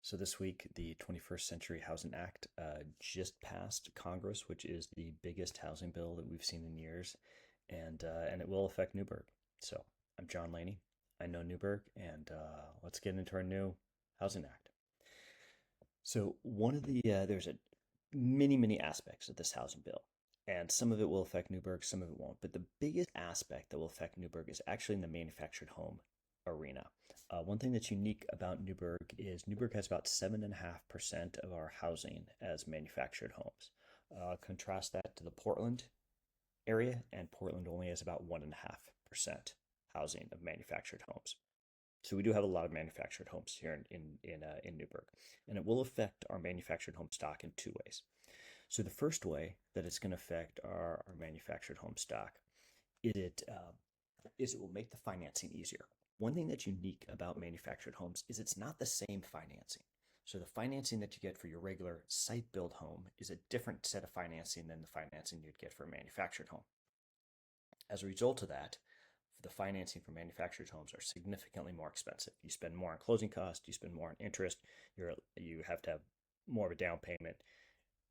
So this week, the 21st Century Housing Act just passed Congress, which is the biggest housing bill that we've seen in years, and it will affect Newberg. So I'm John Laney. I know Newberg, and let's get into our new Housing Act. So one of the there's a many aspects of this housing bill, and some of it will affect Newberg, some of it won't. But the biggest aspect that will affect Newberg is actually in the manufactured home arena. One thing that's unique about Newberg is Newberg has about 7.5% of our housing as manufactured homes. Contrast that to the Portland area, and Portland only has about 1.5% housing of manufactured homes. So we do have a lot of manufactured homes here in Newberg, and it will affect our manufactured home stock in two ways. So the first way that it's going to affect our manufactured home stock is it will make the financing easier. One thing that's unique about manufactured homes is it's not the same financing. So the financing that you get for your regular site-built home is a different set of financing than the financing you'd get for a manufactured home. As a result of that, the financing for manufactured homes are significantly more expensive. You spend more on closing costs, you spend more on interest, you have to have more of a down payment.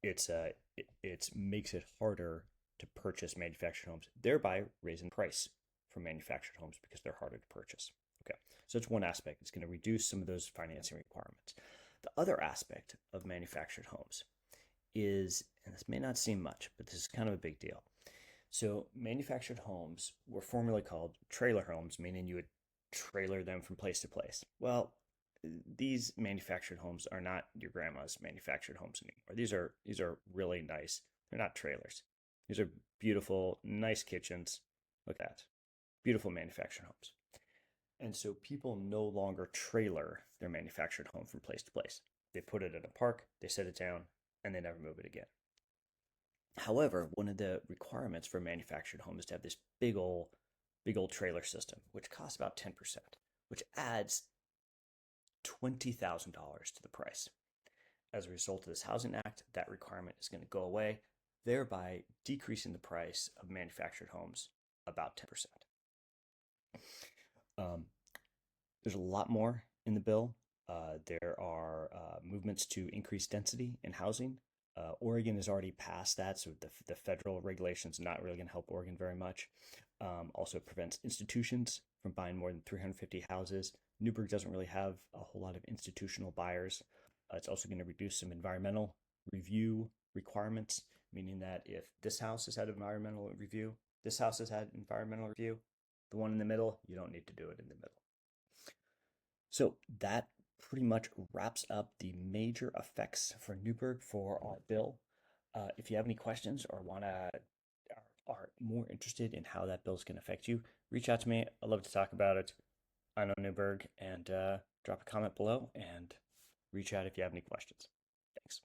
It makes it harder to purchase manufactured homes, thereby raising price for manufactured homes because they're harder to purchase. Okay, so that's one aspect. It's going to reduce some of those financing requirements. The other aspect of manufactured homes is, and this may not seem much, but this is kind of a big deal. So manufactured homes were formerly called trailer homes, meaning you would trailer them from place to place. Well, these manufactured homes are not your grandma's manufactured homes anymore. These are really nice. They're not trailers. These are beautiful, nice kitchens. Look at that. Beautiful manufactured homes. And so people no longer trailer their manufactured home from place to place. They put it in a park, they set it down, and they never move it again. However, one of the requirements for a manufactured home is to have this big old trailer system, which costs about 10%, which adds $20,000 to the price. As a result of this Housing Act, that requirement is going to go away, thereby decreasing the price of manufactured homes about 10%. There's a lot more in the bill. There are movements to increase density in housing. Oregon has already passed that, so the federal regulations are not really going to help Oregon very much. Also, it prevents institutions from buying more than 350 houses. Newberg doesn't really have a whole lot of institutional buyers. It's also going to reduce some environmental review requirements, meaning that if this house has had environmental review, this house has had environmental review, the one in the middle, you don't need to do it in the middle. So that pretty much wraps up the major effects for Newberg for our bill. If you have any questions or are more interested in how that bill is going to affect you, reach out to me. I'd love to talk about it. I know Newberg, and drop a comment below and reach out if you have any questions. Thanks.